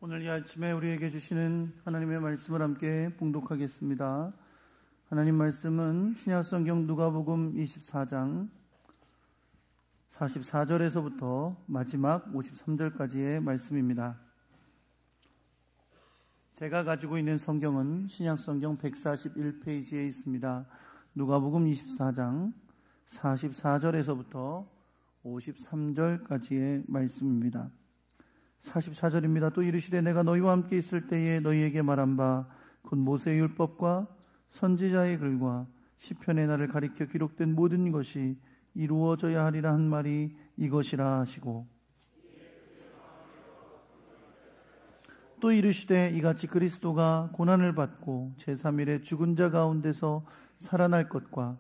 오늘 이 아침에 우리에게 주시는 하나님의 말씀을 함께 봉독하겠습니다. 하나님 말씀은 신약성경 누가복음 24장 44절에서부터 마지막 53절까지의 말씀입니다. 제가 가지고 있는 성경은 신약성경 141페이지에 있습니다. 누가복음 24장 44절에서부터 53절까지의 말씀입니다. 44절입니다. 또 이르시되 내가 너희와 함께 있을 때에 너희에게 말한 바 곧 모세의 율법과 선지자의 글과 시편의 나를 가리켜 기록된 모든 것이 이루어져야 하리라 한 말이 이것이라 하시고, 또 이르시되 이같이 그리스도가 고난을 받고 제3일에 죽은 자 가운데서 살아날 것과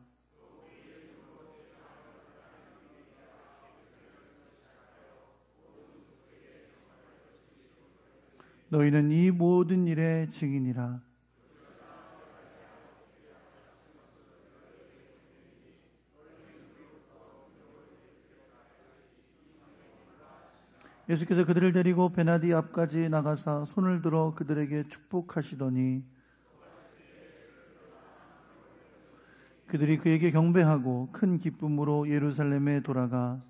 너희는 이 모든 일의 증인이라. 예수께서 그들을 데리고 베나디 앞까지 나가사 손을 들어 그들에게 축복하시더니 그들이 그에게 경배하고 큰 기쁨으로 예루살렘에 돌아가.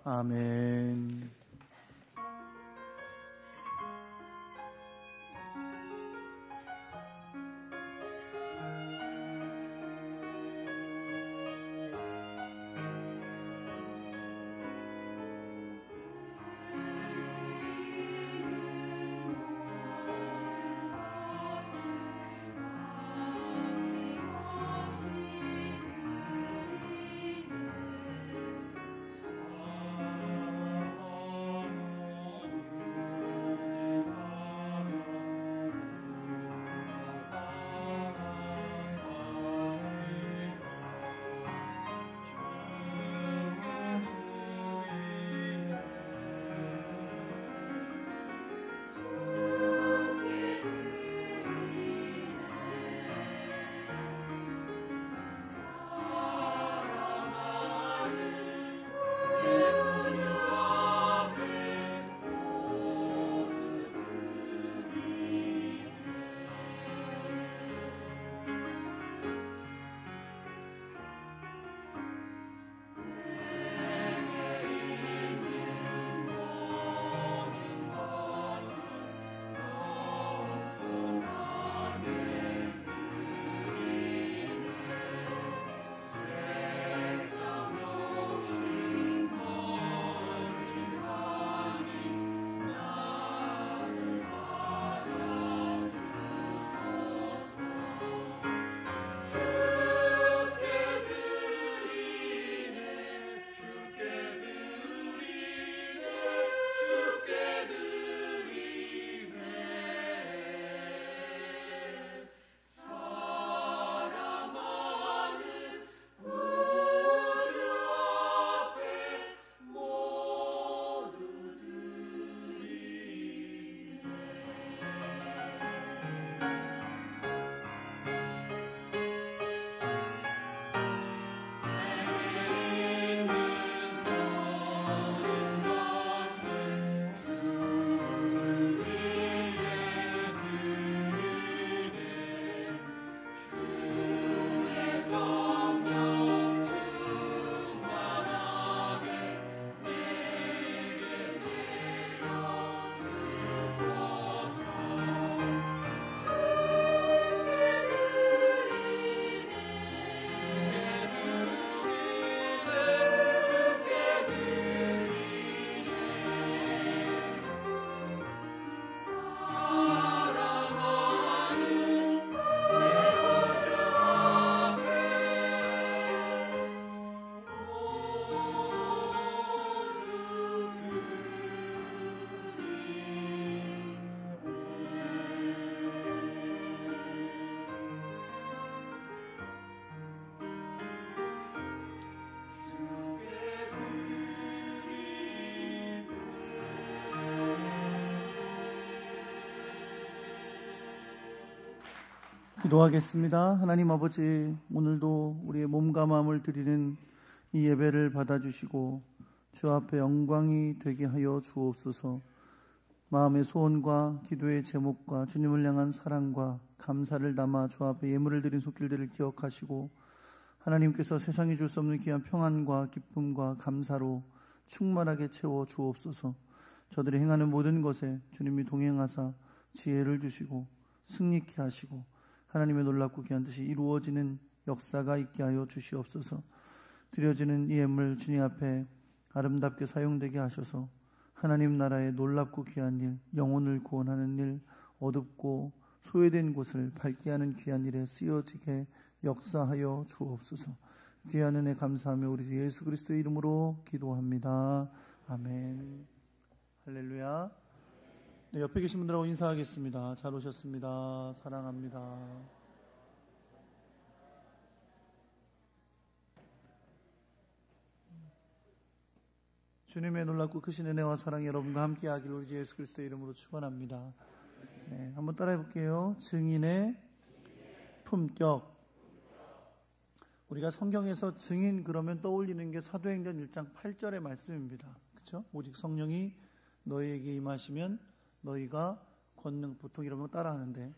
아멘. 기도하겠습니다. 하나님 아버지, 오늘도 우리의 몸과 마음을 드리는 이 예배를 받아주시고 주 앞에 영광이 되게 하여 주옵소서. 마음의 소원과 기도의 제목과 주님을 향한 사랑과 감사를 담아 주 앞에 예물을 드린 손길들을 기억하시고 하나님께서 세상이 줄 수 없는 귀한 평안과 기쁨과 감사로 충만하게 채워 주옵소서. 저들이 행하는 모든 것에 주님이 동행하사 지혜를 주시고 승리케 하시고 하나님의 놀랍고 귀한 뜻이 이루어지는 역사가 있게 하여 주시옵소서. 드려지는 이 예물 주님 앞에 아름답게 사용되게 하셔서 하나님 나라의 놀랍고 귀한 일, 영혼을 구원하는 일, 어둡고 소외된 곳을 밝게 하는 귀한 일에 쓰여지게 역사하여 주옵소서. 귀한 은혜 감사하며 우리 주 예수 그리스도의 이름으로 기도합니다. 아멘. 할렐루야. 네, 옆에 계신 분들하고 인사하겠습니다. 잘 오셨습니다. 사랑합니다. 주님의 놀랍고 크신 은혜와 사랑이 여러분과 함께하기를 우리 주 예수 그리스도의 이름으로 축원합니다. 네, 한번 따라해 볼게요. 증인의 품격. 우리가 성경에서 증인 그러면 떠올리는 게 사도행전 1장 8절의 말씀입니다. 그렇죠? 오직 성령이 너희에게 임하시면 너희가 권능, 보통 이러면 따라하는데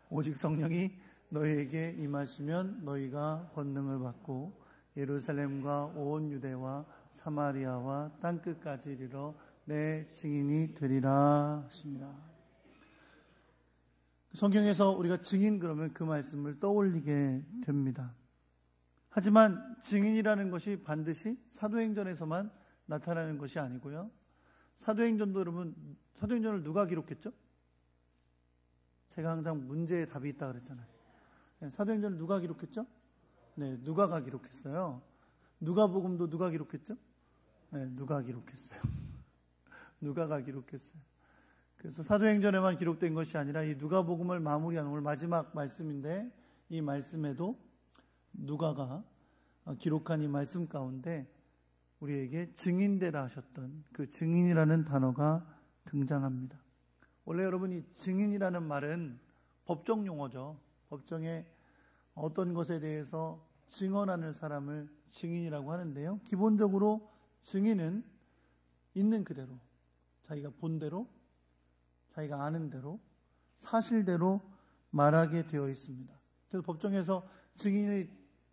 오직 성령이 너희에게 임하시면 너희가 권능을 받고 예루살렘과 온 유대와 사마리아와 땅끝까지 이르러 내 증인이 되리라 하시니라. 성경에서 우리가 증인 그러면 그 말씀을 떠올리게 됩니다. 하지만 증인이라는 것이 반드시 사도행전에서만 나타나는 것이 아니고요. 사도행전도 여러분, 사도행전을 누가 기록했죠? 제가 항상 문제에 답이 있다 그랬잖아요. 사도행전을 누가 기록했죠? 네, 누가가 기록했어요. 누가복음도 누가 기록했죠? 네, 누가 기록했어요. 누가가 기록했어요. 그래서 사도행전에만 기록된 것이 아니라 이 누가복음을 마무리한 오늘 마지막 말씀인데 이 말씀에도 누가가 기록한 이 말씀 가운데 우리에게 증인되라 하셨던 그 증인이라는 단어가 등장합니다. 원래 여러분 이 증인이라는 말은 법정 용어죠. 법정에 어떤 것에 대해서 증언하는 사람을 증인이라고 하는데요. 기본적으로 증인은 있는 그대로, 자기가 본 대로, 자기가 아는 대로, 사실대로 말하게 되어 있습니다. 그래서 법정에서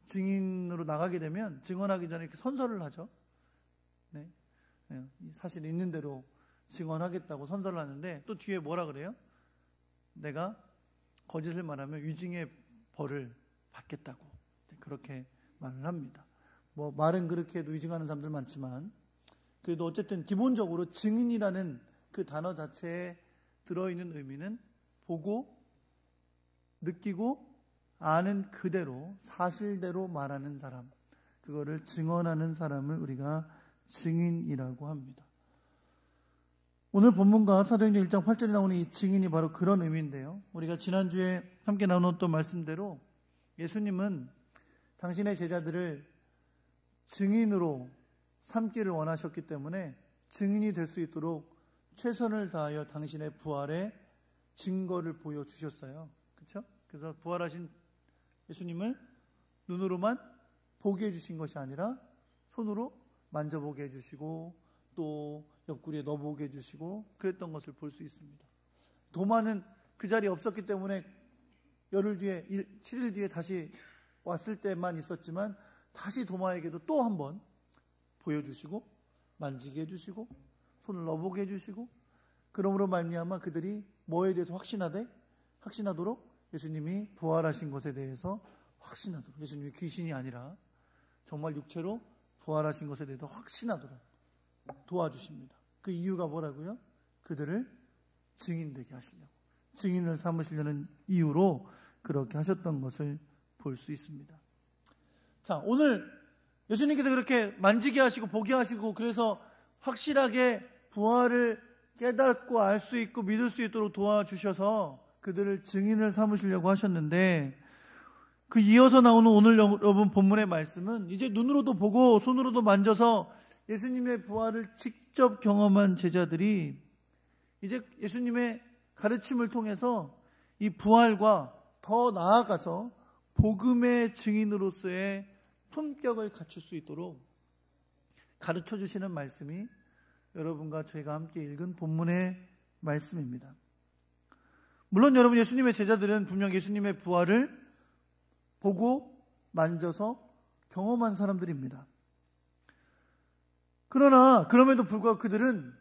증인으로 나가게 되면 증언하기 전에 이렇게 선서를 하죠. 네. 사실 있는 대로 증언하겠다고 선서를 하는데 또 뒤에 뭐라 그래요? 내가 거짓을 말하면 위증의 벌을 받겠다고 그렇게 말을 합니다. 뭐 말은 그렇게 해도 위증하는 사람들 많지만 그래도 어쨌든 기본적으로 증인이라는 그 단어 자체에 들어있는 의미는 보고 느끼고 아는 그대로 사실대로 말하는 사람, 그거를 증언하는 사람을 우리가 증인이라고 합니다. 오늘 본문과 사도행전 1장 8절에 나오는 이 증인이 바로 그런 의미인데요. 우리가 지난주에 함께 나눴던 말씀대로 예수님은 당신의 제자들을 증인으로 삼기를 원하셨기 때문에 증인이 될 수 있도록 최선을 다하여 당신의 부활의 증거를 보여주셨어요. 그렇죠? 그래서 부활하신 예수님을 눈으로만 보게 해주신 것이 아니라 손으로 만져보게 해주시고 또 옆구리에 넣어보게 해주시고 그랬던 것을 볼 수 있습니다. 도마는 그 자리에 없었기 때문에 열흘 뒤에 7일 뒤에 다시 왔을 때만 있었지만 다시 도마에게도 또 한 번 보여주시고 만지게 해주시고 손을 넣어보게 해주시고 그러므로 말미암아 그들이 뭐에 대해서 확신하도록 예수님이 부활하신 것에 대해서 확신하도록, 예수님이 귀신이 아니라 정말 육체로 부활하신 것에 대해서 확신하도록 도와주십니다. 그 이유가 뭐라고요? 그들을 증인되게 하시려고, 증인을 삼으시려는 이유로 그렇게 하셨던 것을 볼 수 있습니다. 자, 오늘 예수님께서 그렇게 만지게 하시고 보게 하시고 그래서 확실하게 부활을 깨닫고 알 수 있고 믿을 수 있도록 도와주셔서 그들을 증인을 삼으시려고 하셨는데 그 이어서 나오는 오늘 여러분 본문의 말씀은 이제 눈으로도 보고 손으로도 만져서 예수님의 부활을 직접 경험한 제자들이 이제 예수님의 가르침을 통해서 이 부활과 더 나아가서 복음의 증인으로서의 품격을 갖출 수 있도록 가르쳐 주시는 말씀이 여러분과 저희가 함께 읽은 본문의 말씀입니다. 물론 여러분, 예수님의 제자들은 분명 예수님의 부활을 보고 만져서 경험한 사람들입니다. 그러나 그럼에도 불구하고 그들은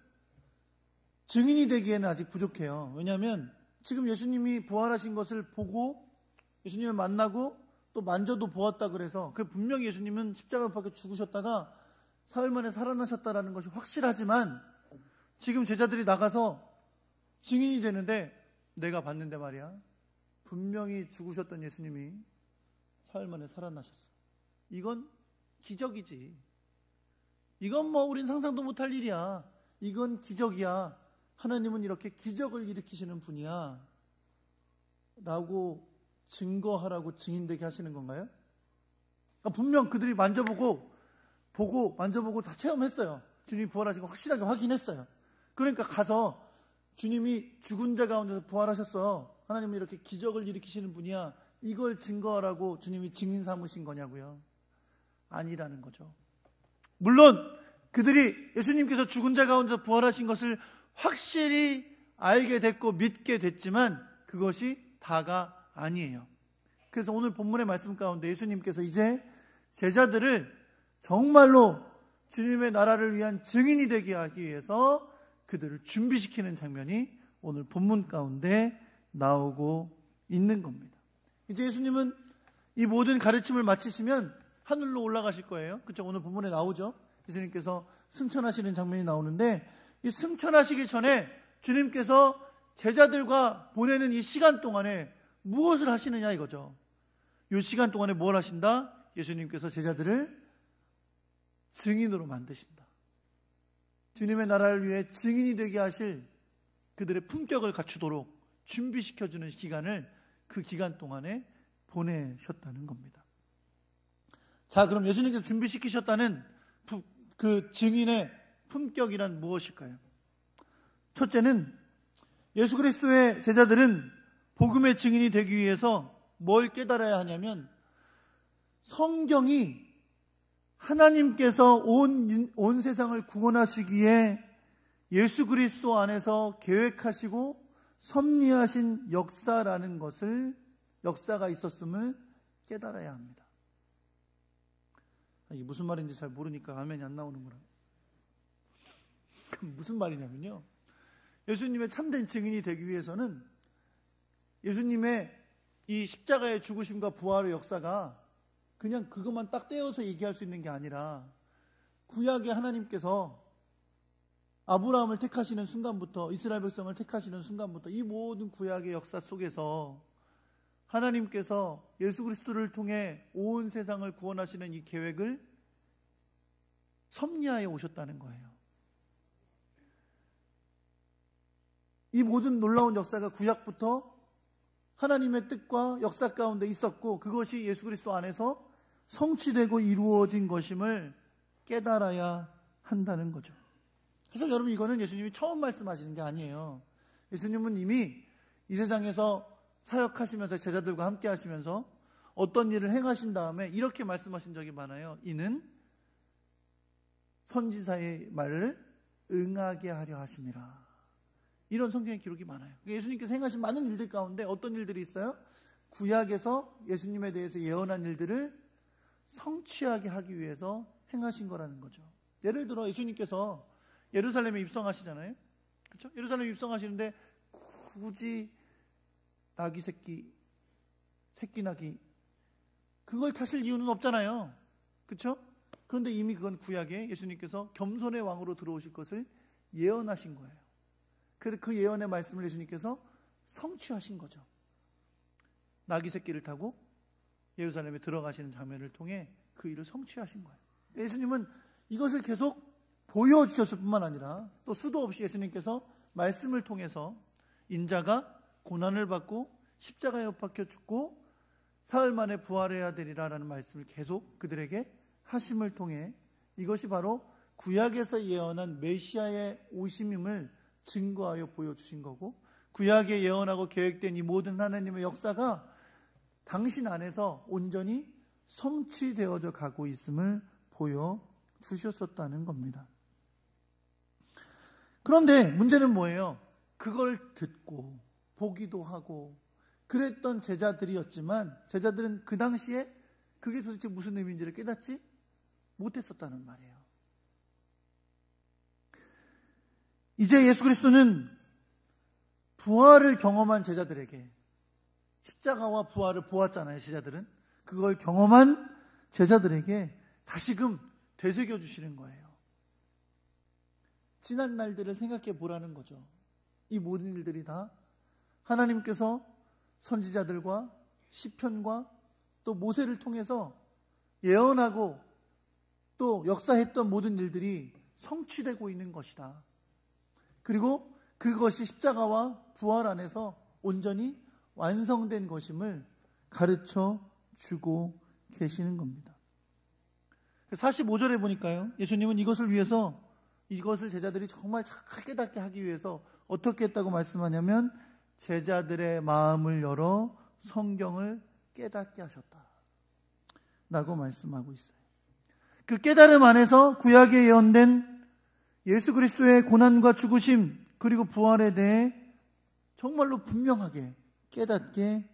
증인이 되기에는 아직 부족해요. 왜냐하면 지금 예수님이 부활하신 것을 보고 예수님을 만나고 또 만져도 보았다 그래서 분명히 예수님은 십자가 못 박혀 죽으셨다가 사흘 만에 살아나셨다라는 것이 확실하지만 지금 제자들이 나가서 증인이 되는데 내가 봤는데 말이야, 분명히 죽으셨던 예수님이 사흘 만에 살아나셨어. 이건 기적이지. 이건 우린 상상도 못할 일이야. 이건 기적이야. 하나님은 이렇게 기적을 일으키시는 분이야 라고 증거하라고 증인되게 하시는 건가요? 분명 그들이 만져보고 다 체험했어요. 주님이 부활하신 거 확실하게 확인했어요. 그러니까 가서 주님이 죽은 자 가운데서 부활하셨어, 하나님은 이렇게 기적을 일으키시는 분이야, 이걸 증거하라고 주님이 증인 삼으신 거냐고요? 아니라는 거죠. 물론 그들이 예수님께서 죽은 자 가운데서 부활하신 것을 확실히 알게 됐고 믿게 됐지만 그것이 다가 아니에요. 그래서 오늘 본문의 말씀 가운데 예수님께서 이제 제자들을 정말로 주님의 나라를 위한 증인이 되게 하기 위해서 그들을 준비시키는 장면이 오늘 본문 가운데 나오고 있는 겁니다. 이제 예수님은 이 모든 가르침을 마치시면 하늘로 올라가실 거예요. 그렇죠? 오늘 본문에 나오죠. 예수님께서 승천하시는 장면이 나오는데 이 승천하시기 전에 주님께서 제자들과 보내는 이 시간 동안에 무엇을 하시느냐 이거죠. 이 시간 동안에 뭘 하신다? 예수님께서 제자들을 증인으로 만드신다. 주님의 나라를 위해 증인이 되게 하실 그들의 품격을 갖추도록 준비시켜주는 기간을 그 기간 동안에 보내셨다는 겁니다. 자, 그럼 예수님께서 준비시키셨다는 그 증인의 품격이란 무엇일까요? 첫째는 예수 그리스도의 제자들은 복음의 증인이 되기 위해서 뭘 깨달아야 하냐면 성경이 하나님께서 온 세상을 구원하시기에 예수 그리스도 안에서 계획하시고 섭리하신 역사가 있었음을 깨달아야 합니다. 이게 무슨 말인지 잘 모르니까 화면이 안 나오는구나. 무슨 말이냐면요, 예수님의 참된 증인이 되기 위해서는 예수님의 이 십자가의 죽으심과 부활의 역사가 그냥 그것만 딱 떼어서 얘기할 수 있는 게 아니라 구약의 하나님께서 아브라함을 택하시는 순간부터, 이스라엘 백성을 택하시는 순간부터 이 모든 구약의 역사 속에서 하나님께서 예수 그리스도를 통해 온 세상을 구원하시는 이 계획을 섭리하여 오셨다는 거예요. 이 모든 놀라운 역사가 구약부터 하나님의 뜻과 역사 가운데 있었고 그것이 예수 그리스도 안에서 성취되고 이루어진 것임을 깨달아야 한다는 거죠. 사실 여러분, 이거는 예수님이 처음 말씀하시는 게 아니에요. 예수님은 이미 이 세상에서 사역하시면서 제자들과 함께 하시면서 어떤 일을 행하신 다음에 이렇게 말씀하신 적이 많아요. 이는 선지자의 말을 응하게 하려 하심이라. 이런 성경의 기록이 많아요. 예수님께서 행하신 많은 일들 가운데 어떤 일들이 있어요? 구약에서 예수님에 대해서 예언한 일들을 성취하게 하기 위해서 행하신 거라는 거죠. 예를 들어 예수님께서 예루살렘에 입성하시잖아요. 그렇죠? 예루살렘에 입성하시는데 굳이 나귀 새끼 나귀 그걸 타실 이유는 없잖아요. 그렇죠? 그런데 이미 그건 구약에 예수님께서 겸손의 왕으로 들어오실 것을 예언하신 거예요. 그래서 그 예언의 말씀을 예수님께서 성취하신 거죠. 나귀 새끼를 타고 예루살렘에 들어가시는 장면을 통해 그 일을 성취하신 거예요. 예수님은 이것을 계속 보여주셨을 뿐만 아니라 또 수도 없이 예수님께서 말씀을 통해서 인자가 고난을 받고 십자가에 못 박혀 죽고 사흘 만에 부활해야 되리라라는 말씀을 계속 그들에게 하심을 통해 이것이 바로 구약에서 예언한 메시아의 오심임을 증거하여 보여주신 거고, 구약에 예언하고 계획된 이 모든 하나님의 역사가 당신 안에서 온전히 성취되어져 가고 있음을 보여주신 주셨었다는 겁니다. 그런데 문제는 뭐예요? 그걸 듣고 보기도 하고 그랬던 제자들이었지만 제자들은 그 당시에 그게 도대체 무슨 의미인지를 깨닫지 못했었다는 말이에요. 이제 예수 그리스도는 부활을 경험한 제자들에게 십자가와 부활을 보았잖아요. 제자들은 그걸 경험한 제자들에게 다시금 되새겨 주시는 거예요. 지난 날들을 생각해 보라는 거죠. 이 모든 일들이 다 하나님께서 선지자들과 시편과 또 모세를 통해서 예언하고 또 역사했던 모든 일들이 성취되고 있는 것이다. 그리고 그것이 십자가와 부활 안에서 온전히 완성된 것임을 가르쳐 주고 계시는 겁니다. 45절에 보니까요, 예수님은 이것을 위해서, 이것을 제자들이 정말 잘 깨닫게 하기 위해서 어떻게 했다고 말씀하냐면 제자들의 마음을 열어 성경을 깨닫게 하셨다 라고 말씀하고 있어요. 그 깨달음 안에서 구약에 예언된 예수 그리스도의 고난과 죽으심 그리고 부활에 대해 정말로 분명하게 깨닫게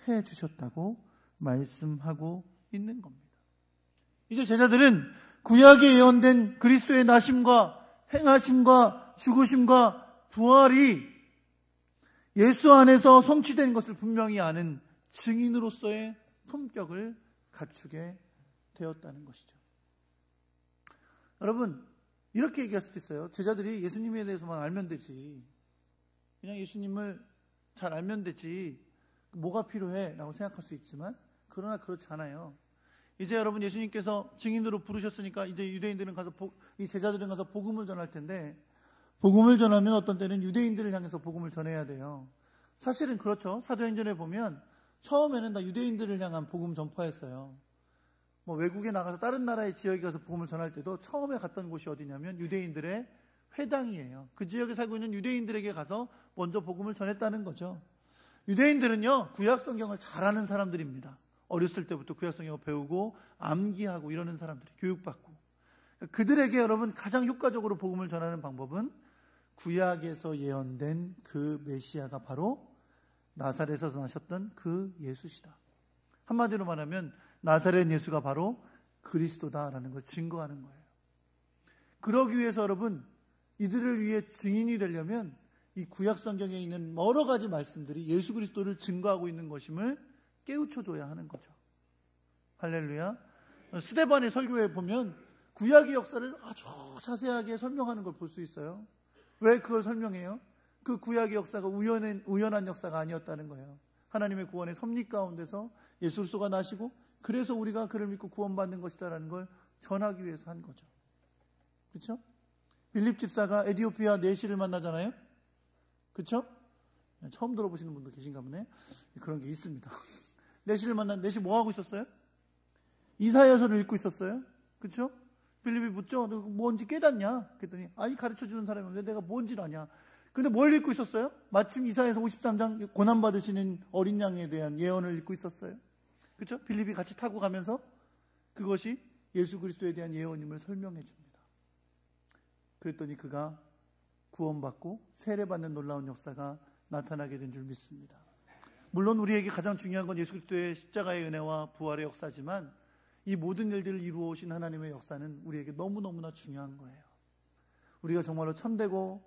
해 주셨다고 말씀하고 있는 겁니다. 이제 제자들은 구약에 예언된 그리스도의 나심과 행하심과 죽으심과 부활이 예수 안에서 성취된 것을 분명히 아는 증인으로서의 품격을 갖추게 되었다는 것이죠. 여러분, 이렇게 얘기할 수도 있어요. 제자들이 예수님에 대해서만 알면 되지, 그냥 예수님을 잘 알면 되지, 뭐가 필요해? 라고 생각할 수 있지만 그러나 그렇지 않아요. 이제 여러분, 예수님께서 증인으로 부르셨으니까 이제 유대인들은 가서 이 제자들은 가서 복음을 전할 텐데, 복음을 전하면 어떤 때는 유대인들을 향해서 복음을 전해야 돼요. 사실은 그렇죠. 사도행전에 보면 처음에는 다 유대인들을 향한 복음 전파였어요. 뭐 외국에 나가서 다른 나라의 지역에 가서 복음을 전할 때도 처음에 갔던 곳이 어디냐면 유대인들의 회당이에요. 그 지역에 살고 있는 유대인들에게 가서 먼저 복음을 전했다는 거죠. 유대인들은요, 구약 성경을 잘 아는 사람들입니다. 어렸을 때부터 구약 성경을 배우고 암기하고 이러는 사람들이, 교육받고. 그들에게 여러분 가장 효과적으로 복음을 전하는 방법은 구약에서 예언된 그 메시아가 바로 나사렛에서 나셨던 그 예수시다. 한마디로 말하면 나사렛 예수가 바로 그리스도다라는 걸 증거하는 거예요. 그러기 위해서 여러분, 이들을 위해 증인이 되려면 이 구약 성경에 있는 여러 가지 말씀들이 예수 그리스도를 증거하고 있는 것임을 깨우쳐줘야 하는 거죠. 할렐루야. 스데반의 설교에 보면 구약의 역사를 아주 자세하게 설명하는 걸 볼 수 있어요. 왜 그걸 설명해요? 그 구약의 역사가 우연한 역사가 아니었다는 거예요. 하나님의 구원의 섭리 가운데서 예수 그리스도가 나시고 그래서 우리가 그를 믿고 구원받는 것이다라는 걸 전하기 위해서 한 거죠. 그렇죠? 빌립 집사가 에디오피아 내시를 만나잖아요. 그렇죠? 처음 들어보시는 분도 계신가 보네. 그런 게 있습니다. 내시를 만난, 내시 뭐 하고 있었어요? 이사야서를 읽고 있었어요. 그렇죠? 빌립이 묻죠. 너 뭔지 깨닫냐? 그랬더니 아니, 가르쳐주는 사람이 없는데 내가 뭔지를 아냐. 근데 뭘 읽고 있었어요? 마침 이사야서 53장 고난받으시는 어린 양에 대한 예언을 읽고 있었어요. 그렇죠? 빌립이 같이 타고 가면서 그것이 예수 그리스도에 대한 예언임을 설명해 줍니다. 그랬더니 그가 구원받고 세례받는 놀라운 역사가 나타나게 된 줄 믿습니다. 물론 우리에게 가장 중요한 건 예수 그리스도의 십자가의 은혜와 부활의 역사지만 이 모든 일들을 이루어 오신 하나님의 역사는 우리에게 너무너무나 중요한 거예요. 우리가 정말로 참되고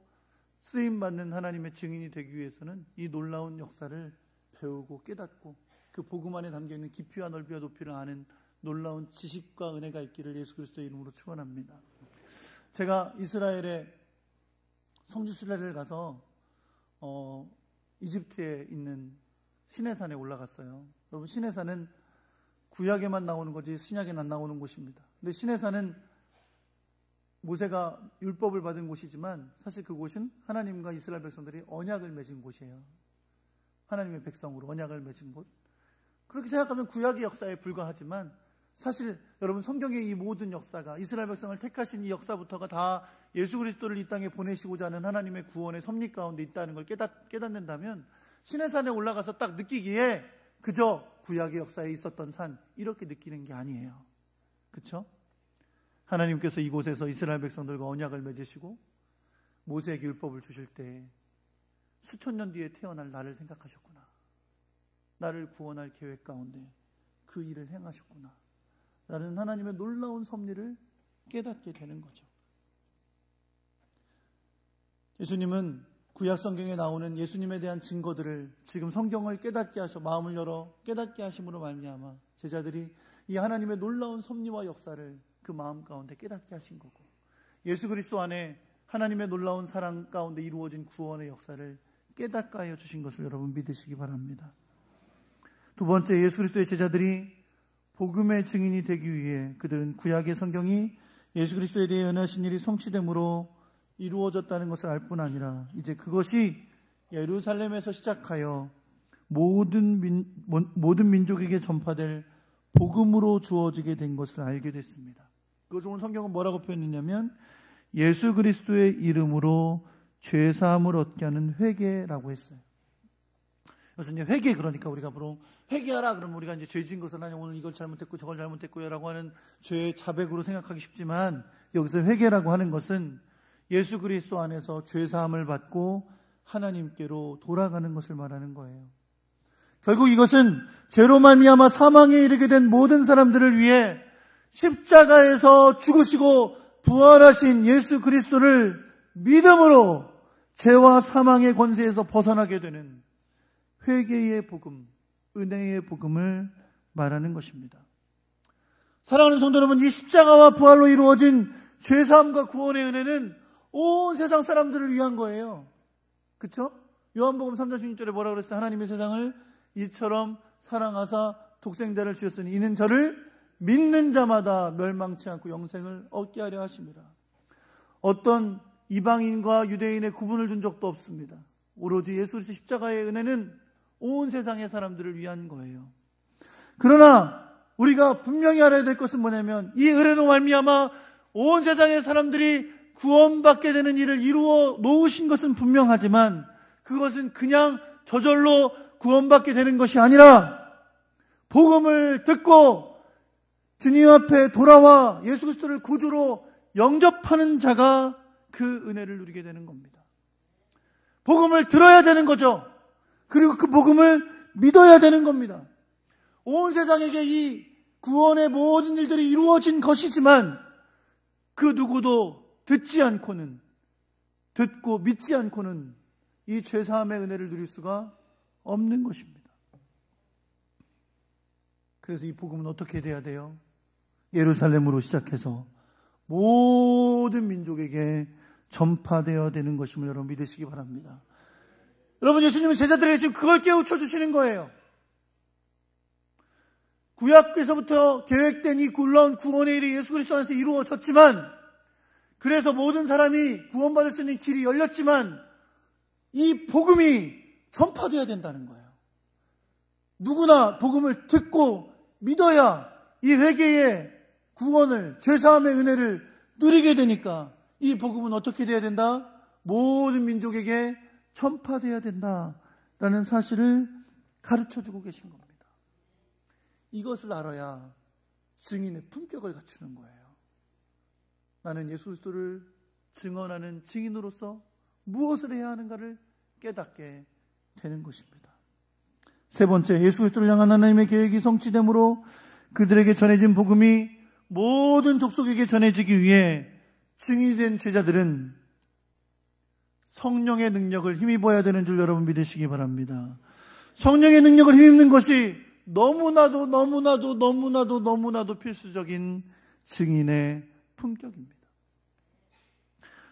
쓰임받는 하나님의 증인이 되기 위해서는 이 놀라운 역사를 배우고 깨닫고 그 복음 안에 담겨있는 깊이와 넓이와 높이를 아는 놀라운 지식과 은혜가 있기를 예수 그리스도의 이름으로 축원합니다. 제가 이스라엘의 성지순례를 가서 이집트에 있는 시내산에 올라갔어요. 여러분, 시내산은 구약에만 나오는 거지 신약에는 안 나오는 곳입니다. 근데 시내산은 모세가 율법을 받은 곳이지만 사실 그곳은 하나님과 이스라엘 백성들이 언약을 맺은 곳이에요. 하나님의 백성으로 언약을 맺은 곳. 그렇게 생각하면 구약의 역사에 불과하지만 사실 여러분, 성경의 이 모든 역사가 이스라엘 백성을 택하신 이 역사부터가 다 예수 그리스도를 이 땅에 보내시고자 하는 하나님의 구원의 섭리 가운데 있다는 걸 깨닫는다면 시내산에 올라가서 딱 느끼기에 그저 구약의 역사에 있었던 산 이렇게 느끼는 게 아니에요. 그렇죠? 하나님께서 이곳에서 이스라엘 백성들과 언약을 맺으시고 모세에게 율법을 주실 때 수천 년 뒤에 태어날 나를 생각하셨구나. 나를 구원할 계획 가운데 그 일을 행하셨구나. 라는 하나님의 놀라운 섭리를 깨닫게 되는 거죠. 예수님은 구약 성경에 나오는 예수님에 대한 증거들을 지금 성경을 깨닫게 하셔 마음을 열어 깨닫게 하심으로 말미암아 제자들이 이 하나님의 놀라운 섭리와 역사를 그 마음 가운데 깨닫게 하신 거고, 예수 그리스도 안에 하나님의 놀라운 사랑 가운데 이루어진 구원의 역사를 깨닫게 하여 주신 것을 여러분 믿으시기 바랍니다. 두 번째, 예수 그리스도의 제자들이 복음의 증인이 되기 위해 그들은 구약의 성경이 예수 그리스도에 대해 연하신 일이 성취됨으로 이루어졌다는 것을 알 뿐 아니라 이제 그것이 예루살렘에서 시작하여 모든 민족에게 전파될 복음으로 주어지게 된 것을 알게 됐습니다. 그것을 오늘 성경은 뭐라고 표현했냐면 예수 그리스도의 이름으로 죄사함을 얻게 하는 회개라고 했어요. 그래서 이제 회개, 그러니까 우리가 바로 회개하라 그러면 우리가 이제 죄진 것을 하냐, 오늘 이걸 잘못했고 저걸 잘못했고요라고 하는 죄의 자백으로 생각하기 쉽지만, 여기서 회개라고 하는 것은 예수 그리스도 안에서 죄사함을 받고 하나님께로 돌아가는 것을 말하는 거예요. 결국 이것은 죄로 말미암아 사망에 이르게 된 모든 사람들을 위해 십자가에서 죽으시고 부활하신 예수 그리스도를 믿음으로 죄와 사망의 권세에서 벗어나게 되는 회개의 복음, 은혜의 복음을 말하는 것입니다. 사랑하는 성도 여러분, 이 십자가와 부활로 이루어진 죄사함과 구원의 은혜는 온 세상 사람들을 위한 거예요. 그렇죠? 요한복음 3장 16절에 뭐라고 그랬어요? 하나님의 세상을 이처럼 사랑하사 독생자를 주셨으니 이는 저를 믿는 자마다 멸망치 않고 영생을 얻게 하려 하십니다. 어떤 이방인과 유대인의 구분을 둔 적도 없습니다. 오로지 예수 그리스도 십자가의 은혜는 온 세상의 사람들을 위한 거예요. 그러나 우리가 분명히 알아야 될 것은 뭐냐면 이 은혜로 말미암아 온 세상의 사람들이 구원받게 되는 일을 이루어 놓으신 것은 분명하지만 그것은 그냥 저절로 구원받게 되는 것이 아니라 복음을 듣고 주님 앞에 돌아와 예수 그리스도를 구주로 영접하는 자가 그 은혜를 누리게 되는 겁니다. 복음을 들어야 되는 거죠. 그리고 그 복음을 믿어야 되는 겁니다. 온 세상에게 이 구원의 모든 일들이 이루어진 것이지만 그 누구도 듣지 않고는, 듣고 믿지 않고는 이 죄사함의 은혜를 누릴 수가 없는 것입니다. 그래서 이 복음은 어떻게 돼야 돼요? 예루살렘으로 시작해서 모든 민족에게 전파되어야 되는 것임을 여러분 믿으시기 바랍니다. 여러분, 예수님은 제자들에게 지금 그걸 깨우쳐 주시는 거예요. 구약에서부터 계획된 이 놀라운 구원의 일이 예수 그리스도 안에서 이루어졌지만, 그래서 모든 사람이 구원받을 수 있는 길이 열렸지만 이 복음이 전파되어야 된다는 거예요. 누구나 복음을 듣고 믿어야 이 회개의 구원을, 죄사함의 은혜를 누리게 되니까 이 복음은 어떻게 돼야 된다? 모든 민족에게 전파되어야 된다라는 사실을 가르쳐주고 계신 겁니다. 이것을 알아야 증인의 품격을 갖추는 거예요. 나는 예수 그리스도를 증언하는 증인으로서 무엇을 해야 하는가를 깨닫게 되는 것입니다. 세 번째, 예수 그리스도를 향한 하나님의 계획이 성취됨으로 그들에게 전해진 복음이 모든 족속에게 전해지기 위해 증인이 된 제자들은 성령의 능력을 힘입어야 되는 줄 여러분 믿으시기 바랍니다. 성령의 능력을 힘입는 것이 너무나도 필수적인 증인의 품격입니다.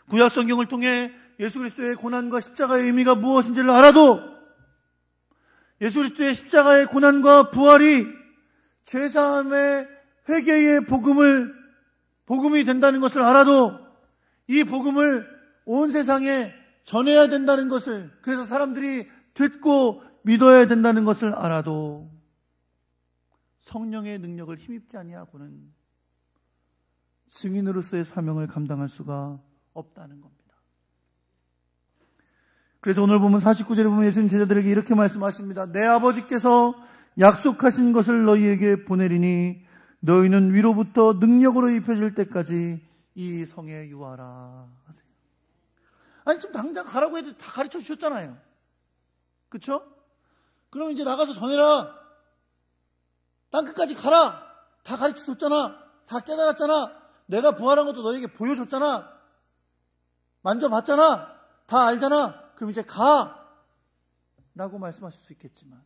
구약 성경을 통해 예수 그리스도의 고난과 십자가의 의미가 무엇인지를 알아도, 예수 그리스도의 십자가의 고난과 부활이 죄사함의 회개의 복음이 된다는 것을 알아도, 이 복음을 온 세상에 전해야 된다는 것을, 그래서 사람들이 듣고 믿어야 된다는 것을 알아도 성령의 능력을 힘입지 아니하고는 증인으로서의 사명을 감당할 수가 없다는 겁니다. 그래서 오늘 보면 49절에 보면 예수님 제자들에게 이렇게 말씀하십니다. 내 아버지께서 약속하신 것을 너희에게 보내리니 너희는 위로부터 능력으로 입혀질 때까지 이 성에 유하라 하세요. 아니 좀 당장 가라고 해도 다 가르쳐 주셨잖아요. 그렇죠? 그럼 이제 나가서 전해라. 땅끝까지 가라. 다 가르쳐 줬잖아. 다 깨달았잖아. 내가 부활한 것도 너에게 보여줬잖아. 만져봤잖아. 다 알잖아. 그럼 이제 가. 라고 말씀하실 수 있겠지만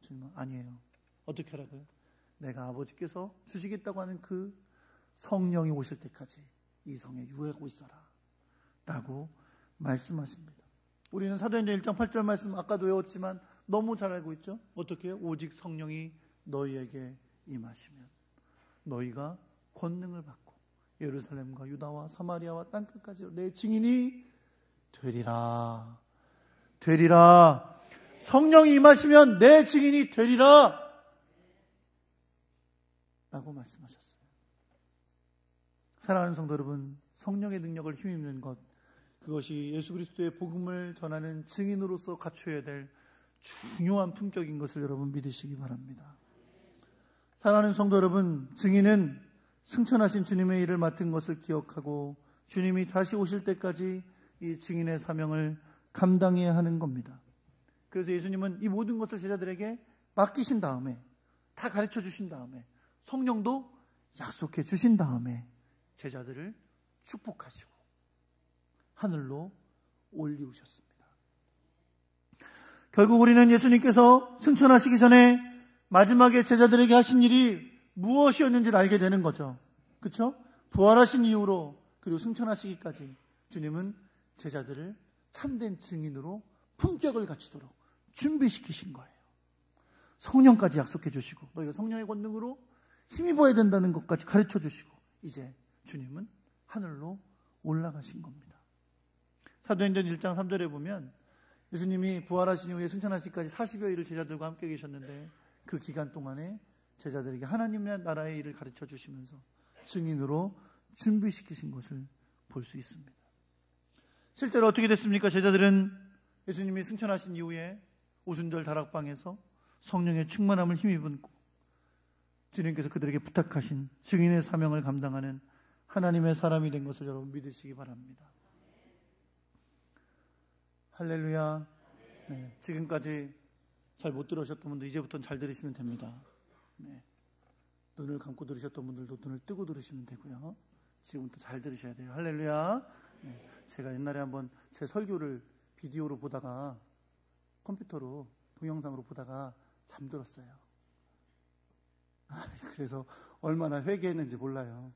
주님은 아니에요. 어떻게 하라고요? 내가 아버지께서 주시겠다고 하는 그 성령이 오실 때까지 이 성에 유하고 있어라 라고 말씀하십니다. 우리는 사도행전 1장 8절 말씀 아까도 외웠지만 너무 잘 알고 있죠. 어떻게 해요? 오직 성령이 너희에게 임하시면 너희가 권능을 받고 예루살렘과 유다와 사마리아와 땅끝까지 내 증인이 되리라. 되리라. 성령이 임하시면 내 증인이 되리라 라고 말씀하셨어요. 사랑하는 성도 여러분, 성령의 능력을 힘입는 것, 그것이 예수 그리스도의 복음을 전하는 증인으로서 갖춰야 될 중요한 품격인 것을 여러분 믿으시기 바랍니다. 사랑하는 성도 여러분, 증인은 승천하신 주님의 일을 맡은 것을 기억하고 주님이 다시 오실 때까지 이 증인의 사명을 감당해야 하는 겁니다. 그래서 예수님은 이 모든 것을 제자들에게 맡기신 다음에 다 가르쳐 주신 다음에 성령도 약속해 주신 다음에 제자들을 축복하시고 하늘로 올리우셨습니다. 결국 우리는 예수님께서 승천하시기 전에 마지막에 제자들에게 하신 일이 무엇이었는지를 알게 되는 거죠. 그렇죠? 부활하신 이후로 그리고 승천하시기까지 주님은 제자들을 참된 증인으로 품격을 갖추도록 준비시키신 거예요. 성령까지 약속해 주시고 너희가 성령의 권능으로 힘입어야 된다는 것까지 가르쳐 주시고 이제 주님은 하늘로 올라가신 겁니다. 사도행전 1장 3절에 보면 예수님이 부활하신 이후에 승천하시기까지 40여일을 제자들과 함께 계셨는데 그 기간 동안에 제자들에게 하나님의 나라의 일을 가르쳐 주시면서 증인으로 준비시키신 것을 볼 수 있습니다. 실제로 어떻게 됐습니까? 제자들은 예수님이 승천하신 이후에 오순절 다락방에서 성령의 충만함을 힘입고 주님께서 그들에게 부탁하신 증인의 사명을 감당하는 하나님의 사람이 된 것을 여러분 믿으시기 바랍니다. 할렐루야. 네, 지금까지 잘 못 들으셨던 분들 이제부터는 잘 들으시면 됩니다. 네, 눈을 감고 들으셨던 분들도 눈을 뜨고 들으시면 되고요. 지금부터 잘 들으셔야 돼요. 할렐루야. 네, 제가 옛날에 한번 제 설교를 비디오로 보다가 컴퓨터로 동영상으로 보다가 잠들었어요. 그래서 얼마나 회개했는지 몰라요.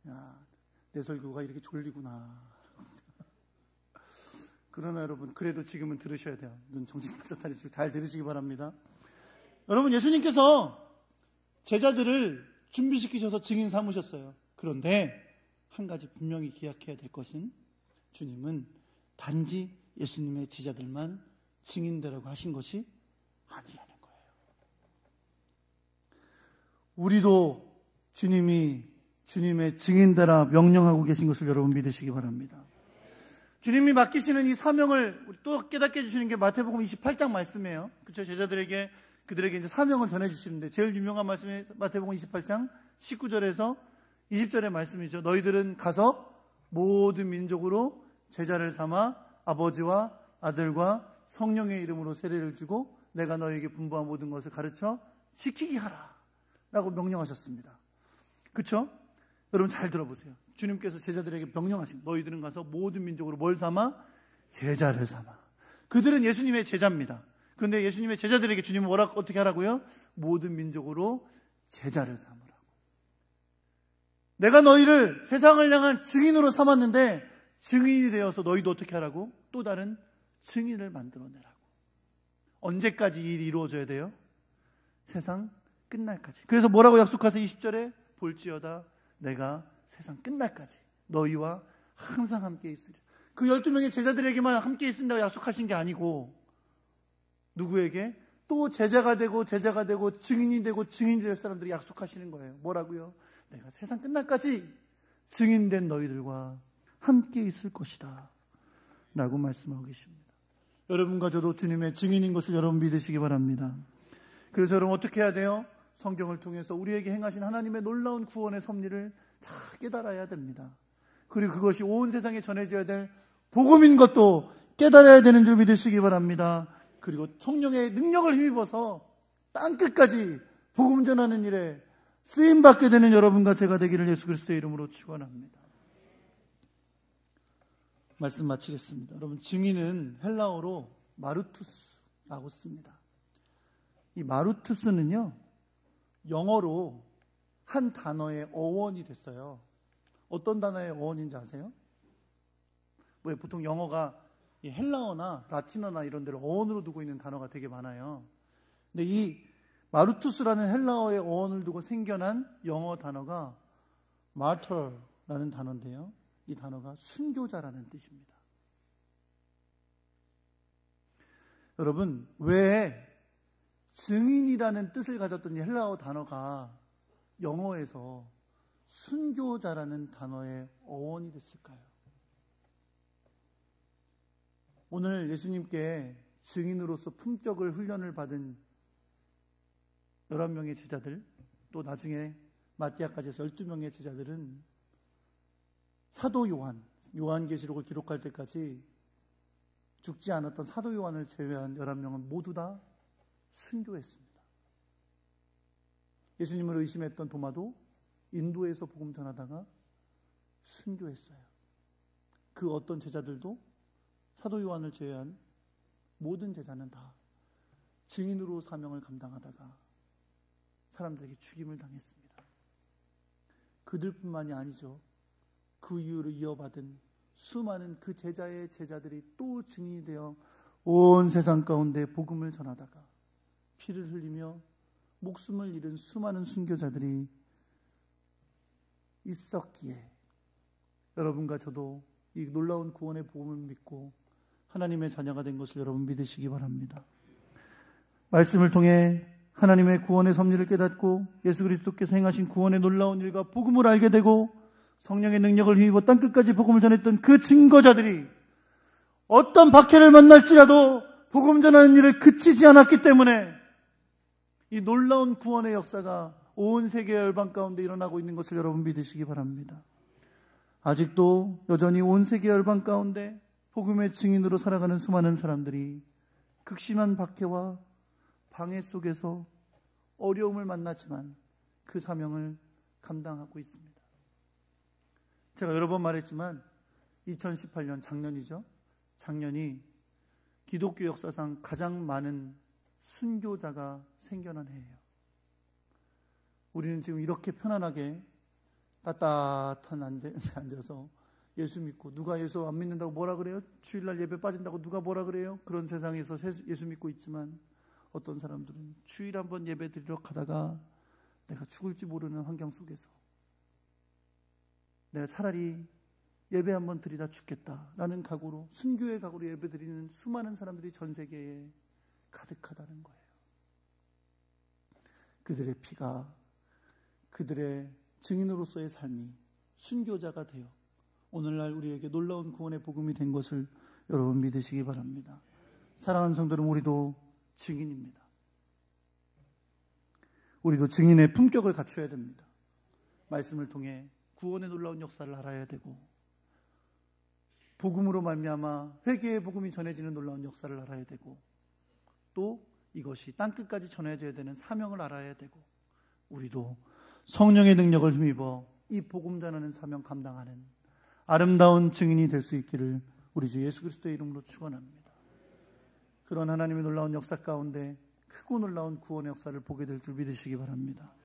야, 내 설교가 이렇게 졸리구나. 그러나 여러분 그래도 지금은 들으셔야 돼요. 눈 정신 바짝 차리시고 잘 들으시기 바랍니다. 여러분 예수님께서 제자들을 준비시키셔서 증인 삼으셨어요. 그런데 한 가지 분명히 기억해야 될 것은 주님은 단지 예수님의 제자들만 증인되라고 하신 것이 아니라는 거예요. 우리도 주님이 주님의 증인되라 명령하고 계신 것을 여러분 믿으시기 바랍니다. 주님이 맡기시는 이 사명을 또 깨닫게 해주시는 게 마태복음 28장 말씀이에요. 그렇죠? 제자들에게 그들에게 이제 사명을 전해주시는데 제일 유명한 말씀이 마태복음 28장 19절에서 20절의 말씀이죠. 너희들은 가서 모든 민족으로 제자를 삼아 아버지와 아들과 성령의 이름으로 세례를 주고 내가 너희에게 분부한 모든 것을 가르쳐 지키게 하라 라고 명령하셨습니다. 그렇죠? 여러분 잘 들어보세요. 주님께서 제자들에게 명령하신 너희들은 가서 모든 민족으로 뭘 삼아? 제자를 삼아. 그들은 예수님의 제자입니다. 그런데 예수님의 제자들에게 주님은 뭐라고 어떻게 하라고요? 모든 민족으로 제자를 삼으라고. 내가 너희를 세상을 향한 증인으로 삼았는데 증인이 되어서 너희도 어떻게 하라고? 또 다른 증인을 만들어내라고. 언제까지 이 일이 이루어져야 돼요? 세상 끝날까지. 그래서 뭐라고 약속하세요? 20절에 볼지어다 내가 세상 끝날까지 너희와 항상 함께 있으리라. 그 12명의 제자들에게만 함께 있는다고 약속하신 게 아니고 누구에게? 또 제자가 되고 증인이 되고 증인이 될 사람들이 약속하시는 거예요. 뭐라고요? 내가 세상 끝날까지 증인된 너희들과 함께 있을 것이다 라고 말씀하고 계십니다. 여러분과 저도 주님의 증인인 것을 여러분 믿으시기 바랍니다. 그래서 여러분 어떻게 해야 돼요? 성경을 통해서 우리에게 행하신 하나님의 놀라운 구원의 섭리를 잘 깨달아야 됩니다. 그리고 그것이 온 세상에 전해져야 될 복음인 것도 깨달아야 되는 줄 믿으시기 바랍니다. 그리고 성령의 능력을 힘입어서 땅끝까지 복음 전하는 일에 쓰임받게 되는 여러분과 제가 되기를 예수 그리스도의 이름으로 축원합니다. 말씀 마치겠습니다. 여러분, 증인은 헬라어로 마르투스라고 씁니다. 이 마르투스는요, 영어로 한 단어의 어원이 됐어요. 어떤 단어의 어원인지 아세요? 왜 보통 영어가 이 헬라어나 라틴어나 이런 데를 어원으로 두고 있는 단어가 되게 많아요. 근데 이 마르투스라는 헬라어의 어원을 두고 생겨난 영어 단어가 martyr라는 단어인데요. 이 단어가 순교자라는 뜻입니다. 여러분, 왜 증인이라는 뜻을 가졌던 이 헬라어 단어가 영어에서 순교자라는 단어의 어원이 됐을까요? 오늘 예수님께 증인으로서 품격을 훈련을 받은 11명의 제자들, 또 나중에 마띠아까지 해서 12명의 제자들은 사도 요한계시록을 기록할 때까지 죽지 않았던 사도 요한을 제외한 11명은 모두 다 순교했습니다. 예수님을 의심했던 도마도 인도에서 복음 전하다가 순교했어요. 그 어떤 제자들도 사도 요한을 제외한 모든 제자는 다 증인으로 사명을 감당하다가 사람들에게 죽임을 당했습니다. 그들뿐만이 아니죠. 그 이후로 이어받은 수많은 그 제자의 제자들이 또 증인이 되어 온 세상 가운데 복음을 전하다가 피를 흘리며 목숨을 잃은 수많은 순교자들이 있었기에 여러분과 저도 이 놀라운 구원의 복음을 믿고 하나님의 자녀가 된 것을 여러분 믿으시기 바랍니다. 말씀을 통해 하나님의 구원의 섭리를 깨닫고 예수 그리스도께서 행하신 구원의 놀라운 일과 복음을 알게 되고 성령의 능력을 힘입어 땅끝까지 복음을 전했던 그 증거자들이 어떤 박해를 만날지라도 복음 전하는 일을 그치지 않았기 때문에 이 놀라운 구원의 역사가 온 세계 열방 가운데 일어나고 있는 것을 여러분 믿으시기 바랍니다. 아직도 여전히 온 세계 열방 가운데 복음의 증인으로 살아가는 수많은 사람들이 극심한 박해와 방해 속에서 어려움을 만나지만 그 사명을 감당하고 있습니다. 제가 여러 번 말했지만 2018년 작년이죠. 작년이 기독교 역사상 가장 많은 순교자가 생겨난 해예요. 우리는 지금 이렇게 편안하게 따뜻한 앉아서 예수 믿고, 누가 예수 안 믿는다고 뭐라 그래요? 주일날 예배 빠진다고 누가 뭐라 그래요? 그런 세상에서 예수 믿고 있지만 어떤 사람들은 주일 한번 예배 드리러 가다가 내가 죽을지 모르는 환경 속에서 내가 차라리 예배 한번 드리다 죽겠다라는 각오로, 순교의 각오로 예배 드리는 수많은 사람들이 전 세계에 가득하다는 거예요. 그들의 피가, 그들의 증인으로서의 삶이 순교자가 되어 오늘날 우리에게 놀라운 구원의 복음이 된 것을 여러분 믿으시기 바랍니다. 사랑하는 성도는 우리도 증인입니다. 우리도 증인의 품격을 갖춰야 됩니다. 말씀을 통해 구원의 놀라운 역사를 알아야 되고, 복음으로 말미암아 회개의 복음이 전해지는 놀라운 역사를 알아야 되고, 또 이것이 땅끝까지 전해져야 되는 사명을 알아야 되고, 우리도 성령의 능력을 힘입어 이 복음 전하는 사명 감당하는 아름다운 증인이 될 수 있기를 우리 주 예수 그리스도의 이름으로 축원합니다. 그런 하나님의 놀라운 역사 가운데 크고 놀라운 구원의 역사를 보게 될 줄 믿으시기 바랍니다.